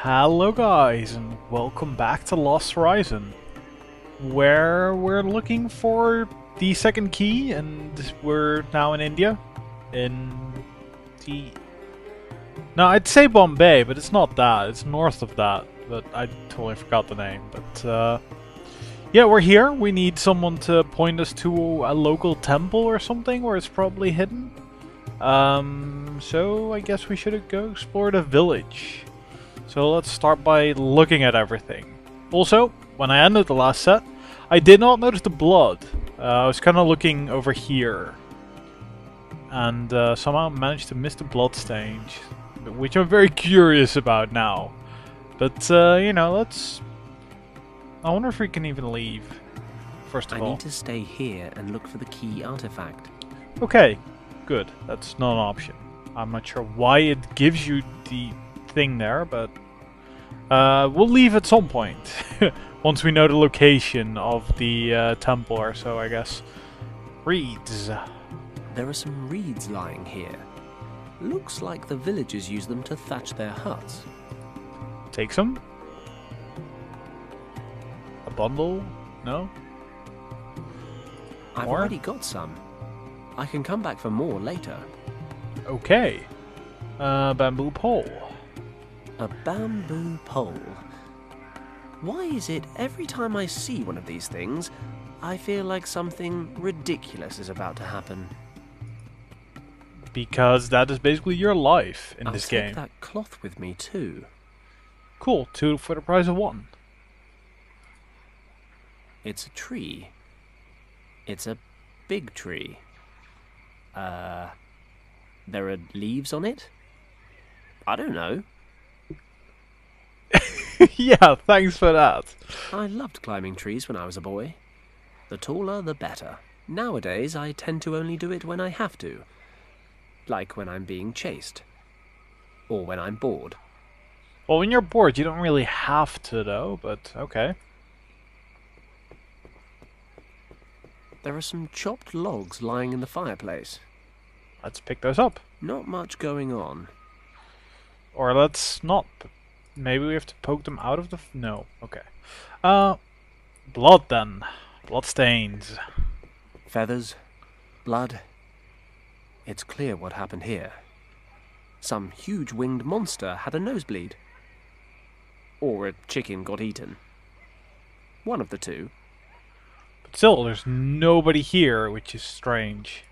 Hello guys, and welcome back to Lost Horizon, where we're looking for the second key, and we're now in India, in the... No, I'd say Bombay, but it's not that, it's north of that, but I totally forgot the name, but yeah, we're here. We need someone to point us to a local temple or something where it's probably hidden. So I guess we should go explore the village. So let's start by looking at everything. Also, when I ended the last set, I did not notice the blood. I was kind of looking over here. And somehow managed to miss the blood stains, which I'm very curious about now. But, you know, let's... I wonder if we can even leave, first of all. I need to stay here and look for the key artifact. Okay, good. That's not an option. I'm not sure why it gives you the thing there, but we'll leave at some point. Once we know the location of the temple or so, I guess. Reeds. There are some reeds lying here. Looks like the villagers use them to thatch their huts. Take some. A bundle? No? I've More? already got some. I can come back for more later. Okay. Bamboo pole. A bamboo pole. Why is it every time I see one of these things, I feel like something ridiculous is about to happen? Because that is basically your life in this I'll game. take that cloth with me too. Cool, 2 for the price of 1. It's a tree. It's a big tree. There are leaves on it? I don't know. Yeah, thanks for that. I loved climbing trees when I was a boy. The taller, the better. Nowadays, I tend to only do it when I have to. Like when I'm being chased. Or when I'm bored. Well, when you're bored, you don't really have to, though, but okay. There are some chopped logs lying in the fireplace. Let's pick those up. Not much going on. Or let's not. Maybe we have to poke them out of the... No, okay. Blood then. Blood stains. Feathers. Blood. It's clear what happened here. Some huge winged monster had a nosebleed. Or a chicken got eaten. One of the two. But still, there's nobody here, which is strange.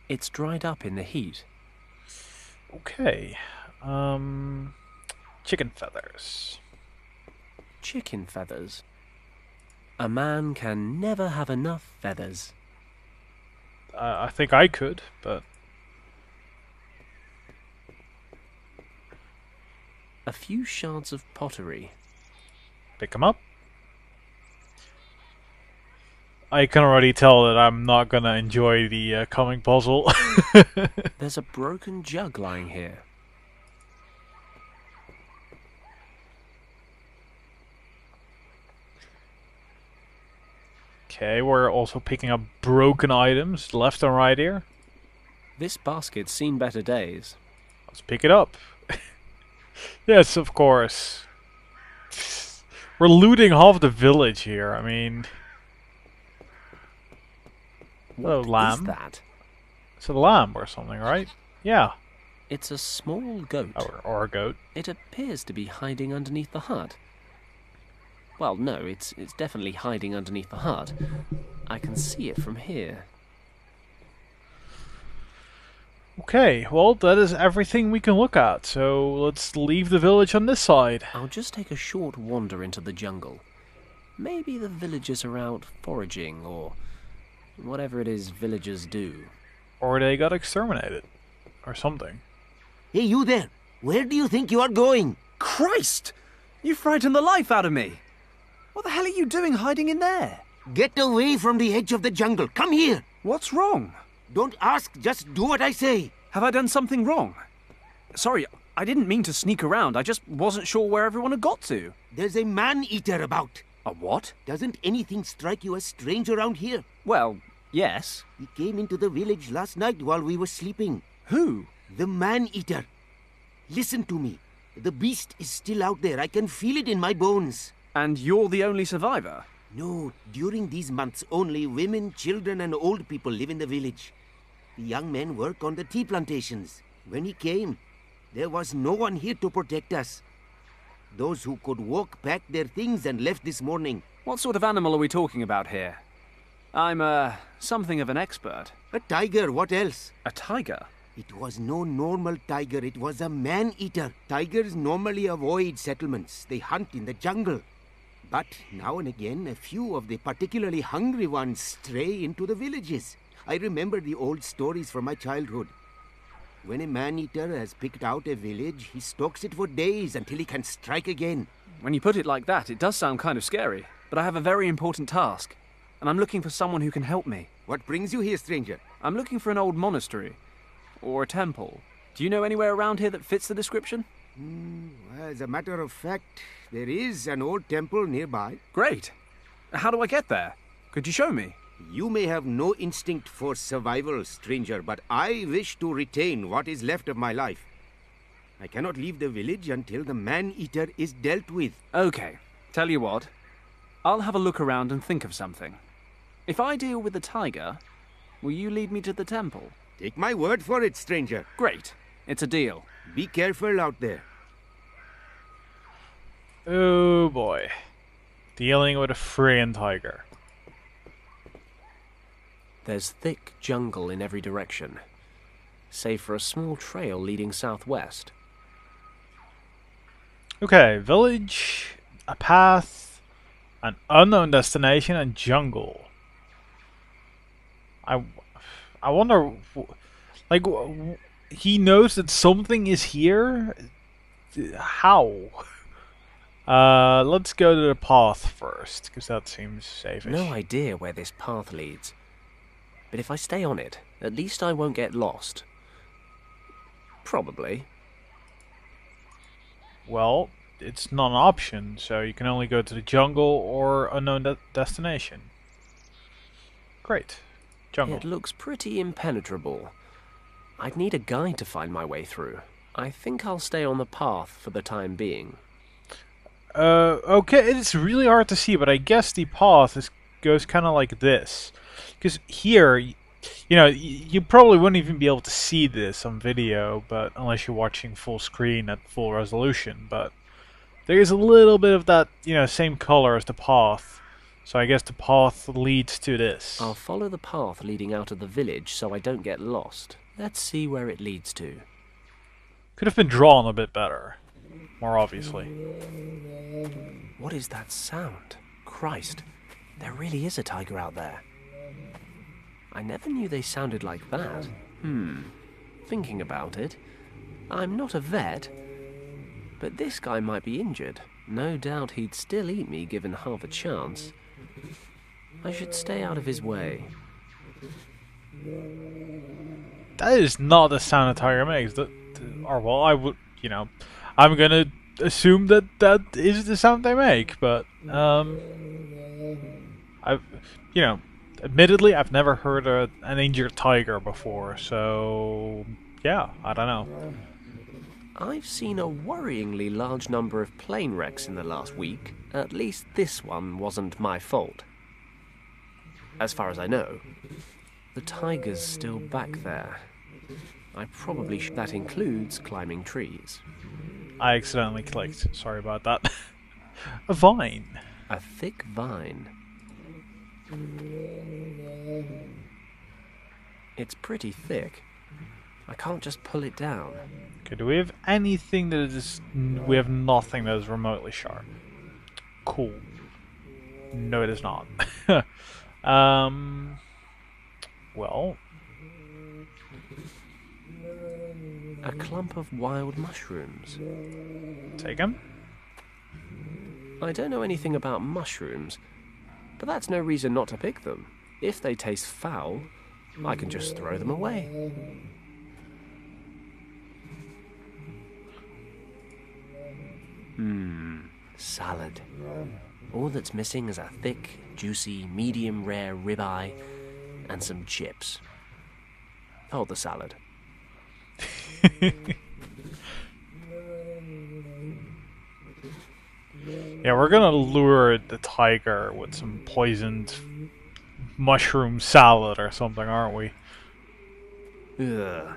It's dried up in the heat. Okay. Chicken feathers. Chicken feathers. A man can never have enough feathers. I think I could, but... A few shards of pottery. Pick them up. I can already tell that I'm not gonna enjoy the coming puzzle. There's a broken jug lying here. Okay, we're also picking up broken items left and right here. This basket's seen better days. Let's pick it up. Yes, of course. We're looting half the village here, I mean... Hello, What lamb. is that? It's a lamb or something, right? Yeah. It's a small goat. Or a goat. It appears to be hiding underneath the hut. Well, no, it's definitely hiding underneath the hut. I can see it from here. Okay, well, that is everything we can look at, so let's leave the village on this side. I'll just take a short wander into the jungle. Maybe the villagers are out foraging, or whatever it is villagers do. Or they got exterminated. Or something. Hey, you there! Where do you think you are going? Christ! You frightened the life out of me! What the hell are you doing hiding in there? Get away from the edge of the jungle. Come here! What's wrong? Don't ask, just do what I say. Have I done something wrong? Sorry, I didn't mean to sneak around. I just wasn't sure where everyone had got to. There's a man-eater about. A what? Doesn't anything strike you as strange around here? Well, yes. He came into the village last night while we were sleeping. Who? The man-eater. Listen to me. The beast is still out there. I can feel it in my bones. And you're the only survivor? No, during these months, only women, children, and old people live in the village. The young men work on the tea plantations. When he came, there was no one here to protect us. Those who could walk packed their things and left this morning. What sort of animal are we talking about here? I'm, something of an expert. A tiger, what else? A tiger? It was no normal tiger, it was a man-eater. Tigers normally avoid settlements. They hunt in the jungle. But now and again, a few of the particularly hungry ones stray into the villages. I remember the old stories from my childhood. When a man-eater has picked out a village, he stalks it for days until he can strike again. When you put it like that, it does sound kind of scary. But I have a very important task, and I'm looking for someone who can help me. What brings you here, stranger? I'm looking for an old monastery, or a temple. Do you know anywhere around here that fits the description? As a matter of fact, there is an old temple nearby. Great. How do I get there? Could you show me? You may have no instinct for survival, stranger, but I wish to retain what is left of my life. I cannot leave the village until the man-eater is dealt with. Okay. Tell you what. I'll have a look around and think of something. If I deal with the tiger, will you lead me to the temple? Take my word for it, stranger. Great. It's a deal. Be careful out there. Oh boy. Dealing with a Freyan tiger. There's thick jungle in every direction, save for a small trail leading southwest. Okay, village, a path, an unknown destination, and jungle. I wonder, like, he knows that something is here? How? Let's go to the path first, because that seems safe. No idea where this path leads. But if I stay on it, at least I won't get lost. Probably. Well, it's not an option, so you can only go to the jungle or unknown destination. Great. Jungle. It looks pretty impenetrable. I'd need a guide to find my way through. I think I'll stay on the path for the time being. Okay, it's really hard to see, but I guess the path goes kind of like this. Because here, you know, you probably wouldn't even be able to see this on video, but unless you're watching full screen at full resolution. But there is a little bit of that, you know, same color as the path. So I guess the path leads to this. I'll follow the path leading out of the village so I don't get lost. Let's see where it leads to. Could have been drawn a bit better. More obviously. What is that sound? Christ, there really is a tiger out there. I never knew they sounded like that. Thinking about it, I'm not a vet, but this guy might be injured. No doubt he'd still eat me given half a chance. I should stay out of his way. That is not the sound a tiger makes. Or well, I would, you know, I'm gonna assume that that is the sound they make. But I've, you know, admittedly, I've never heard an injured tiger before. So yeah, I don't know. I've seen a worryingly large number of plane wrecks in the last week. At least this one wasn't my fault. As far as I know, the tiger's still back there. I probably that includes climbing trees. I accidentally clicked. Sorry about that. A vine. A thick vine. It's pretty thick. I can't just pull it down. Okay, do we have anything that is... We have nothing that is remotely sharp. Cool. No, it is not. Well... A clump of wild mushrooms. Take them. I don't know anything about mushrooms, but that's no reason not to pick them. If they taste foul, I can just throw them away. Salad. All that's missing is a thick, juicy, medium rare ribeye and some chips. Hold the salad. Yeah, we're gonna lure the tiger with some poisoned mushroom salad or something, aren't we? Ugh.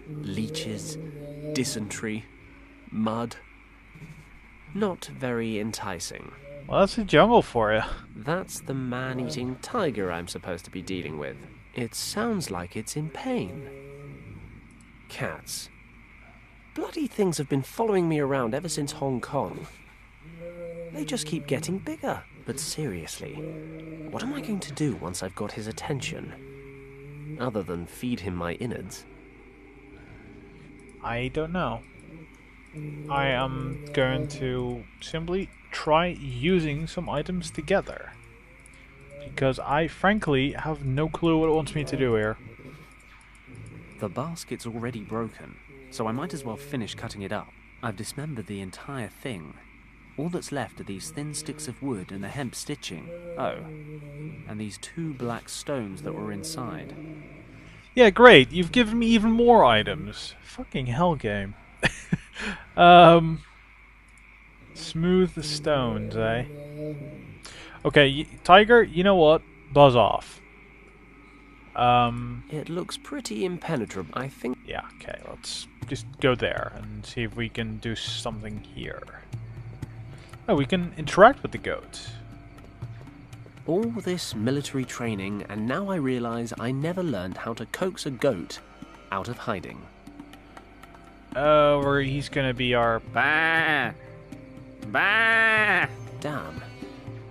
Leeches, dysentery, mud. Not very enticing. Well, that's the jungle for you. That's the man-eating tiger I'm supposed to be dealing with. It sounds like it's in pain. Cats. Bloody things have been following me around ever since Hong Kong. They just keep getting bigger. But seriously, what am I going to do once I've got his attention? Other than feed him my innards. I don't know. I am going to simply try using some items together. Because I frankly have no clue what it wants me to do here. The basket's already broken, so I might as well finish cutting it up. I've dismembered the entire thing. All that's left are these thin sticks of wood and the hemp stitching. Oh, and these 2 black stones that were inside. Yeah, great. You've given me even more items. Fucking hell game. Smooth the stones, eh? Okay, Tiger, you know what? Buzz off. It looks pretty impenetrable, I think. Yeah, okay, let's just go there and see if we can do something here. Oh, we can interact with the goats. All this military training, and now I realize I never learned how to coax a goat out of hiding. Oh, where he's gonna be our... Bah! Bah! Damn.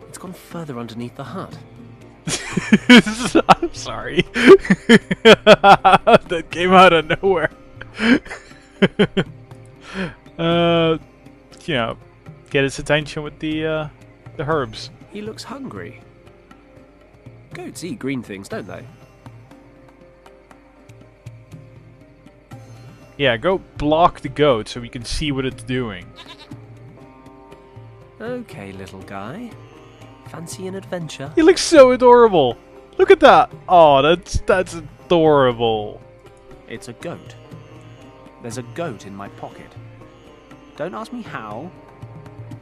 It's gone further underneath the hut. I'm sorry. That came out of nowhere. You know, get his attention with the herbs. He looks hungry. Goats eat green things, don't they? Yeah, go block the goat so we can see what it's doing. Okay, little guy. Fancy an adventure? He looks so adorable. Look at that. Oh, that's adorable. It's a goat. There's a goat in my pocket. Don't ask me how,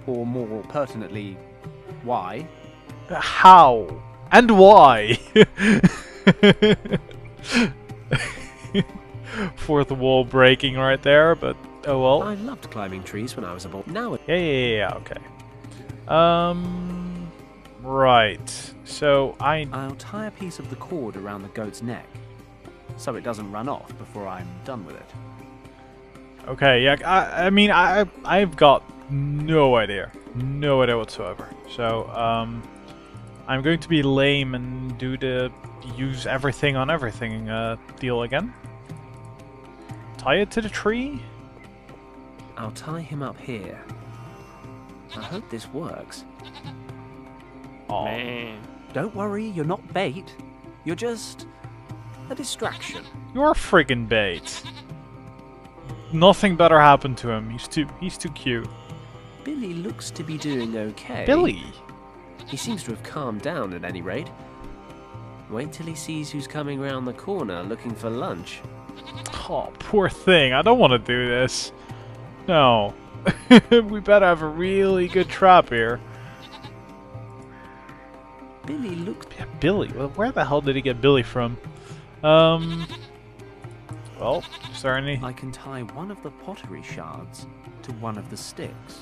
or more pertinently, why. How? And why? Fourth wall breaking right there, but oh well. I loved climbing trees when I was a boy. Now Yeah, okay. Right. So I'll tie a piece of the cord around the goat's neck, so it doesn't run off before I'm done with it. Okay, yeah, I mean, I've got no idea whatsoever. So, I'm going to be lame and do the use everything on everything deal again. Tie it to the tree? I'll tie him up here. I hope this works. Oh, Don't worry, you're not bait. You're just a distraction. you're friggin' bait. Nothing better happened to him. He's too cute. Billy looks to be doing okay. Billy? He seems to have calmed down at any rate. Wait till he sees who's coming round the corner looking for lunch. Oh, poor thing. I don't want to do this. No. We better have a really good trap here. Billy looks... Yeah, Billy. Well, where the hell did he get Billy from? Well, is there any... I can tie one of the pottery shards to one of the sticks.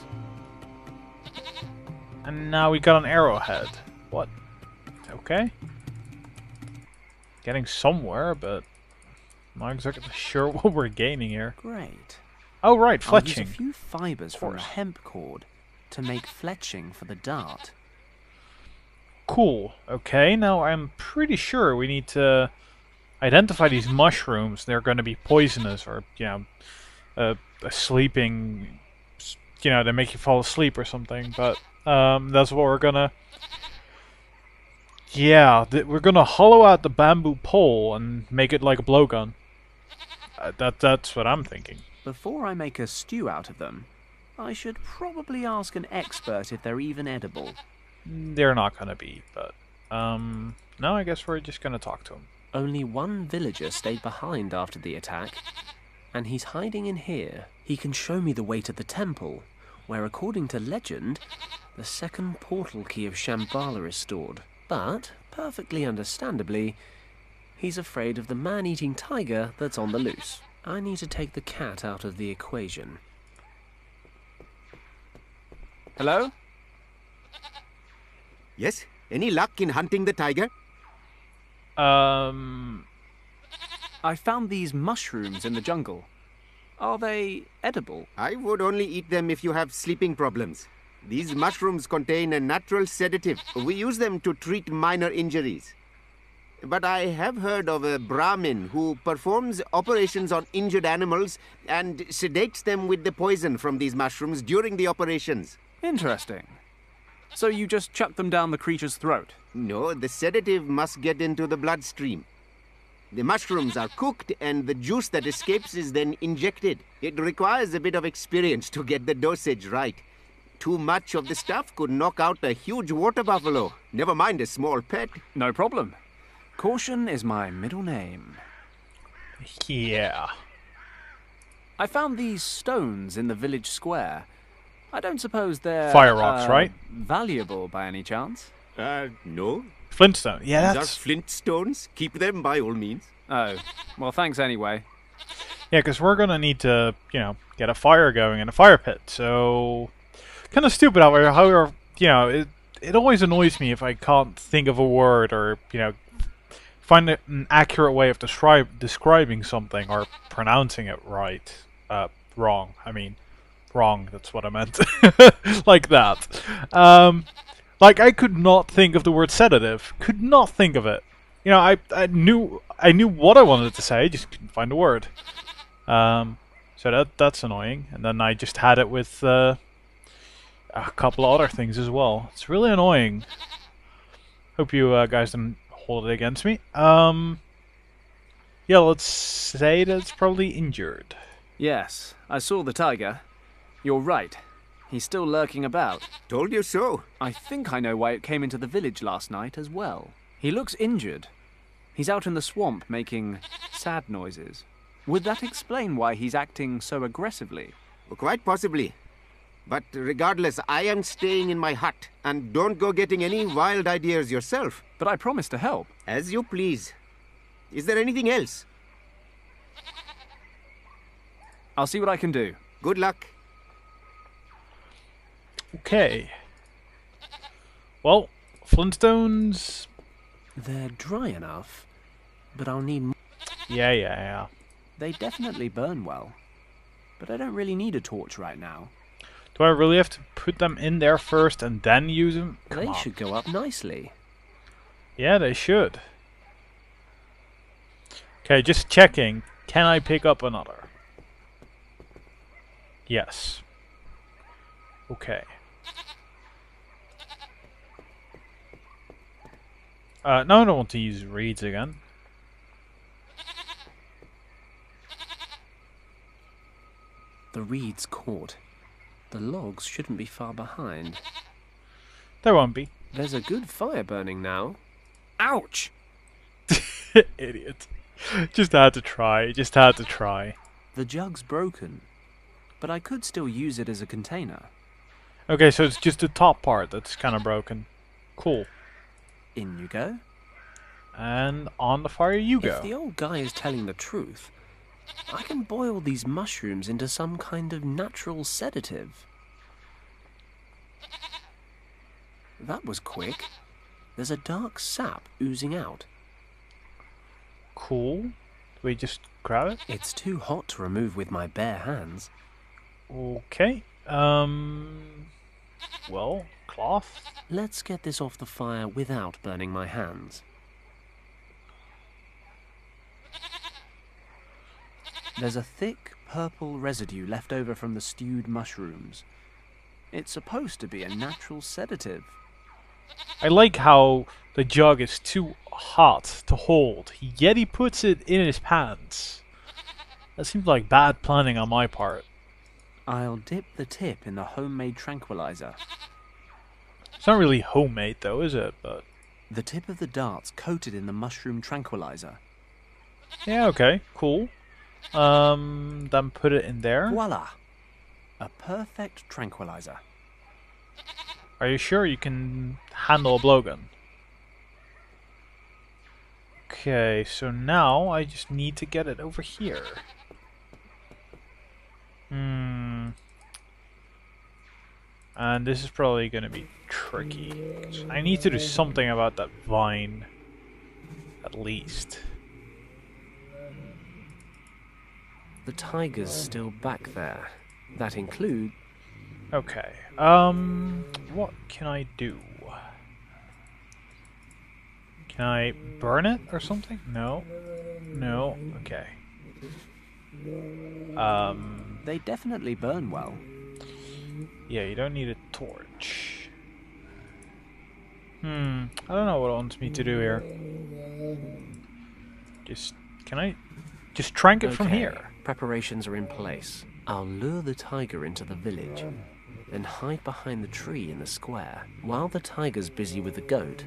And now we got an arrowhead. What? Okay. Getting somewhere, but I'm not exactly sure what we're gaining here. Great. Oh, right, I'll use fletching. a few fibers from a course. hemp cord to make fletching for the dart. Cool. Okay, now I'm pretty sure we need to identify these mushrooms. They're going to be poisonous or, you know, a sleeping, you know, they make you fall asleep or something. But that's what we're going to... Yeah, we're going to hollow out the bamboo pole and make it like a blowgun. That's what I'm thinking. Before I make a stew out of them, I should probably ask an expert if they're even edible. They're not going to be, but... no, I guess we're just going to talk to him. Only one villager stayed behind after the attack, and he's hiding in here. He can show me the way to the temple, where, according to legend, the second portal key of Shambala is stored. But, perfectly understandably, he's afraid of the man-eating tiger that's on the loose. I need to take the cat out of the equation. Hello? Yes? Any luck in hunting the tiger? I found these mushrooms in the jungle. Are they edible? I would only eat them if you have sleeping problems. These mushrooms contain a natural sedative. We use them to treat minor injuries. But I have heard of a Brahmin who performs operations on injured animals and sedates them with the poison from these mushrooms during the operations. Interesting. So you just chuck them down the creature's throat? No, the sedative must get into the bloodstream. The mushrooms are cooked and the juice that escapes is then injected. It requires a bit of experience to get the dosage right. Too much of the stuff could knock out a huge water buffalo, never mind a small pet. No problem. Caution is my middle name. Yeah. I found these stones in the village square. I don't suppose they're... Fire rocks, right? Valuable by any chance? No. Flintstone. Yeah, These are that's... flint stones. Keep them by all means. Oh, well, thanks anyway. Yeah, because we're going to need to, you know, get a fire going in a fire pit. So, kind of stupid however, you know, it always annoys me if I can't think of a word or, you know, find an accurate way of describing something or pronouncing it right. Wrong. I mean, wrong. That's what I meant. Like that. Like, I could not think of the word sedative. Could not think of it. You know, I knew what I wanted to say, just couldn't find a word. So that's annoying. And then I just had it with a couple of other things as well. It's really annoying. Hope you guys didn't hold it against me. Yeah, let's say that it's probably injured. Yes, I saw the tiger. You're right. He's still lurking about. Told you so. I think I know why it came into the village last night as well. He looks injured. He's out in the swamp making sad noises. Would that explain why he's acting so aggressively? Quite possibly. But regardless, I am staying in my hut. And don't go getting any wild ideas yourself. But I promised to help. As you please. Is there anything else? I'll see what I can do. Good luck. Okay. Well, Flintstones... They're dry enough, but I'll need more. Yeah. They definitely burn well, but I don't really need a torch right now. Do I really have to put them in there first and then use them? Come They on. should go up nicely. Yeah, they should. Okay, just checking. Can I pick up another? Yes. Okay. No, I don't want to use reeds again. The reeds caught. The logs shouldn't be far behind. There won't be. There's a good fire burning now. Ouch! Idiot. Just had to try. The jug's broken, but I could still use it as a container. Okay, so it's just the top part that's kind of broken. Cool. In you go. And on the fire you go. If the old guy is telling the truth, I can boil these mushrooms into some kind of natural sedative. That was quick. There's a dark sap oozing out. Cool. Do we just grab it? It's too hot to remove with my bare hands. Okay. Well, cloth. Let's get this off the fire without burning my hands. There's a thick purple residue left over from the stewed mushrooms. It's supposed to be a natural sedative. I like how the jug is too hot to hold, yet he puts it in his pants. That seems like bad planning on my part. I'll dip the tip in the homemade tranquilizer. It's not really homemade though, is it? But The tip of the dart's coated in the mushroom tranquilizer. yeah, okay, cool. Then put it in there. Voila! A perfect tranquilizer. Are you sure you can handle a blowgun? Okay, so now I just need to get it over here. And this is probably gonna be tricky. 'Cause I need to do something about that vine. At least. The tiger's still back there. That include... Okay. What can I do? Can I burn it or something? No. No. Okay. They definitely burn well. Yeah, you don't need a torch. I don't know what it wants me to do here. Can I just trank it from here? Preparations are in place. I'll lure the tiger into the village, then hide behind the tree in the square. While the tiger's busy with the goat,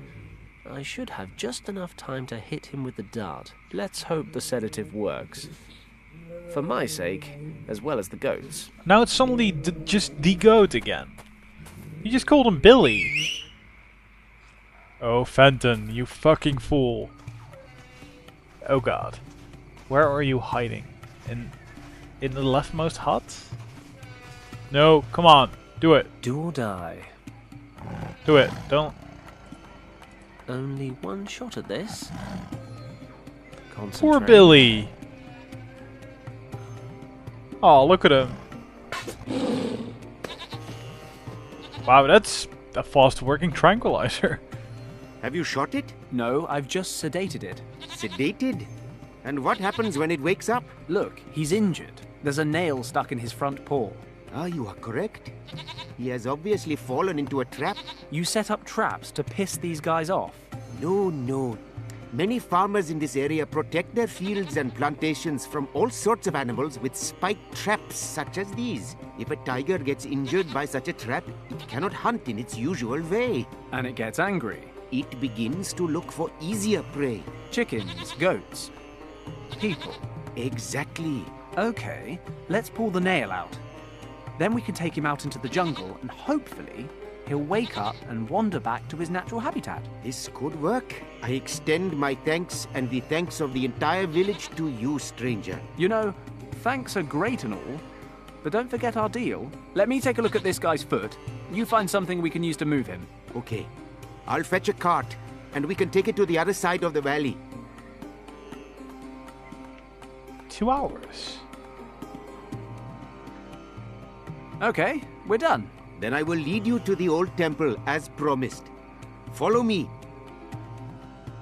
I should have just enough time to hit him with the dart. Let's hope the sedative works. For my sake, as well as the goat's. Now it's suddenly just the goat again. You just called him Billy. Oh, Fenton, you fucking fool. Oh god. Where are you hiding? In the leftmost hut? No, come on. Do it. Do or die. Do it. Don't. Only one shot at this. Poor Billy. Oh, look at him. Wow, that's a fast-working tranquilizer. Have you shot it? No, I've just sedated it. Sedated? And what happens when it wakes up? Look, he's injured. There's a nail stuck in his front paw. Ah, you are correct. He has obviously fallen into a trap. You set up traps to piss these guys off. No. Many farmers in this area protect their fields and plantations from all sorts of animals with spiked traps such as these. If a tiger gets injured by such a trap, it cannot hunt in its usual way. And it gets angry. It begins to look for easier prey. Chickens, goats, people. Exactly. Okay, let's pull the nail out. Then we can take him out into the jungle and hopefully he'll wake up and wander back to his natural habitat. This could work. I extend my thanks and the thanks of the entire village to you, stranger. You know, thanks are great and all, but don't forget our deal. Let me take a look at this guy's foot. You find something we can use to move him. Okay. I'll fetch a cart and we can take it to the other side of the valley. 2 hours. Okay, we're done. Then I will lead you to the old temple as promised. Follow me.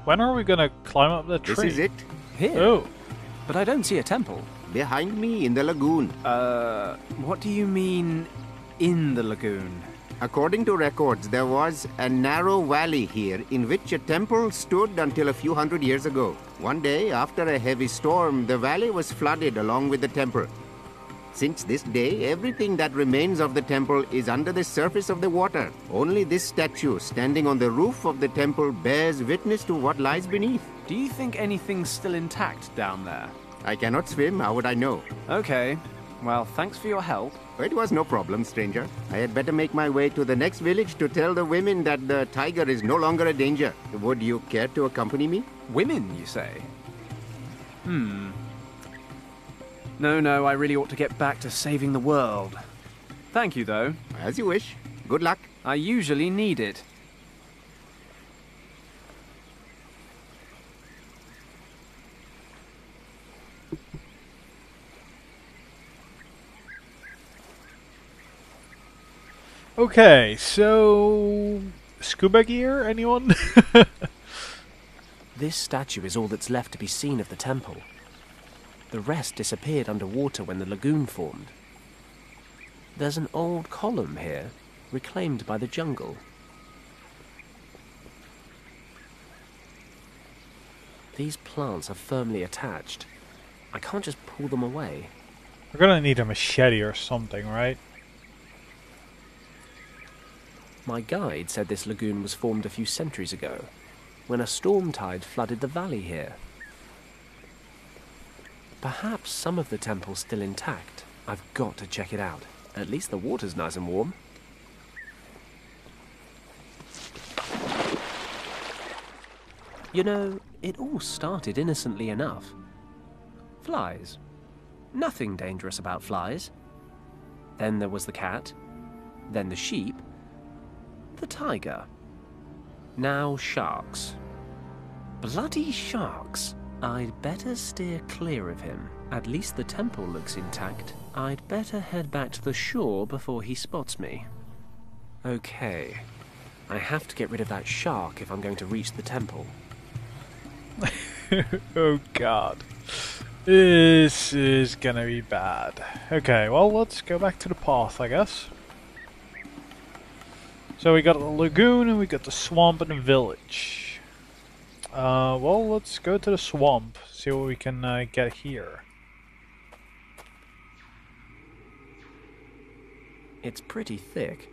When are we gonna climb up the tree? This is it. Here? Oh. But I don't see a temple. Behind me in the lagoon. What do you mean, in the lagoon? According to records, there was a narrow valley here in which a temple stood until a few hundred years ago. One day, after a heavy storm, the valley was flooded along with the temple. Since this day, everything that remains of the temple is under the surface of the water. Only this statue standing on the roof of the temple bears witness to what lies beneath. Do you think anything's still intact down there? I cannot swim, how would I know? Okay, well, thanks for your help. It was no problem, stranger. I had better make my way to the next village to tell the women that the tiger is no longer a danger. Would you care to accompany me? Women, you say? No, I really ought to get back to saving the world. Thank you, though. As you wish. Good luck. I usually need it. Okay, so scuba gear, anyone? This statue is all that's left to be seen of the temple. The rest disappeared underwater when the lagoon formed. There's an old column here, reclaimed by the jungle. These plants are firmly attached. I can't just pull them away. We're gonna need a machete or something, right? My guide said this lagoon was formed a few centuries ago, when a storm tide flooded the valley here. Perhaps some of the temple's still intact. I've got to check it out. At least the water's nice and warm. You know, it all started innocently enough. Flies. Nothing dangerous about flies. Then there was the cat. Then the sheep. The tiger. Now sharks. Bloody sharks. I'd better steer clear of him. At least the temple looks intact. I'd better head back to the shore before he spots me. Okay. I have to get rid of that shark if I'm going to reach the temple. Oh god. This is gonna be bad. Okay, well, let's go back to the path, I guess. So we got the lagoon, and we got the swamp and the village. Well, let's go to the swamp, see what we can get here. It's pretty thick.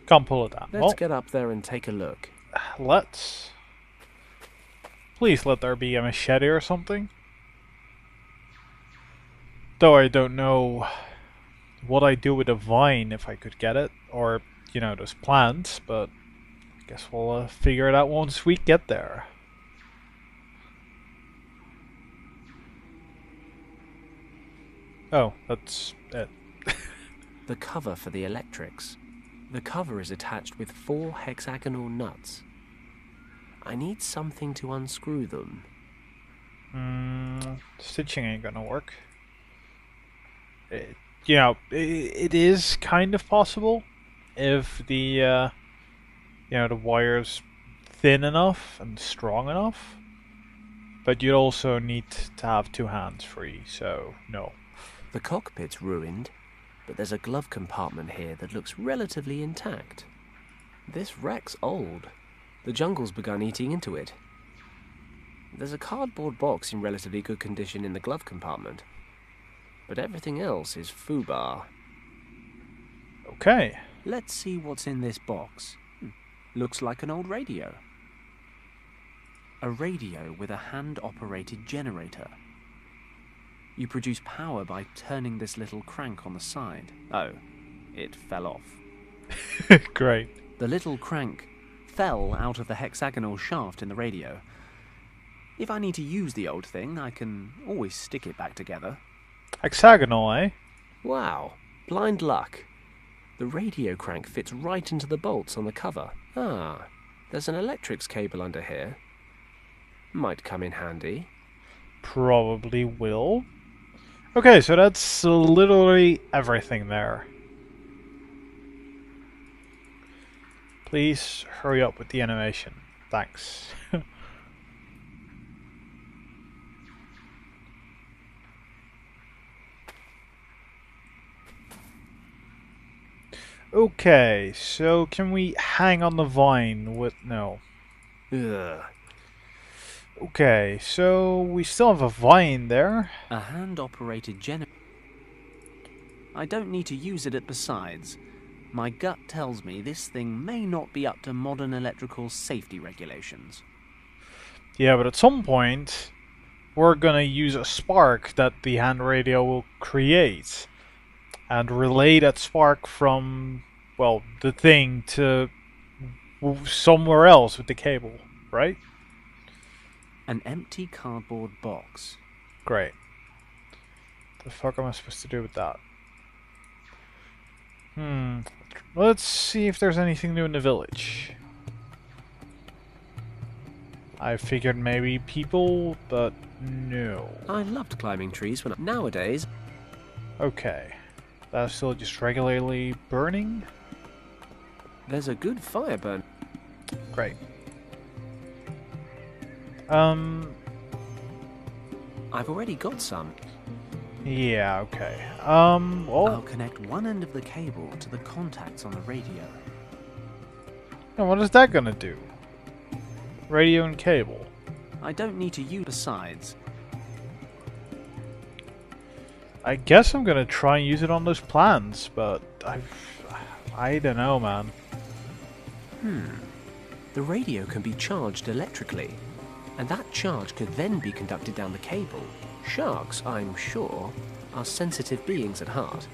Can't pull it down. Let's get up there and take a look. Let's. Please let there be a machete or something. Though I don't know what I do with a vine if I could get it, or, you know, those plants, but I guess we'll figure it out once we get there. Oh, that's it. The cover for the electrics. The cover is attached with 4 hexagonal nuts. I need something to unscrew them. Stitching ain't gonna work. You know, it is kind of possible if the, you know, the wire's thin enough and strong enough. But you'd also need to have 2 hands free, so no. The cockpit's ruined, but there's a glove compartment here that looks relatively intact. This wreck's old. The jungle's begun eating into it. There's a cardboard box in relatively good condition in the glove compartment, but everything else is foobar. Okay. Let's see what's in this box. Looks like an old radio. A radio with a hand-operated generator. You produce power by turning this little crank on the side. Oh, it fell off. Great. The little crank fell out of the hexagonal shaft in the radio. If I need to use the old thing, I can always stick it back together. Hexagonal, eh? Wow, blind luck. The radio crank fits right into the bolts on the cover. Ah, there's an electrics cable under here. Might come in handy. Probably will. Okay, so that's literally everything there. Please hurry up with the animation. Thanks. Okay, so can we hang on the vine with... no. Ugh. Okay, so we still have a vine there. A hand-operated generator. I don't need to use it at besides. My gut tells me this thing may not be up to modern electrical safety regulations. Yeah, but at some point, we're gonna use a spark that the hand radio will create and relay that spark from, well, the thing to somewhere else with the cable, right? An empty cardboard box. Great. The fuck am I supposed to do with that? Let's see if there's anything new in the village. I figured maybe people, but no. I loved climbing trees when nowadays. Okay. That's still just regularly burning? There's a good fire burn. Great. I've already got some. Yeah, okay. Well... I'll connect one end of the cable to the contacts on the radio. And what is that gonna do? Radio and cable. I don't need to use besides. I guess I'm gonna try and use it on those plans, but I don't know, man. The radio can be charged electrically, and that charge could then be conducted down the cable. Sharks, I'm sure, are sensitive beings at heart.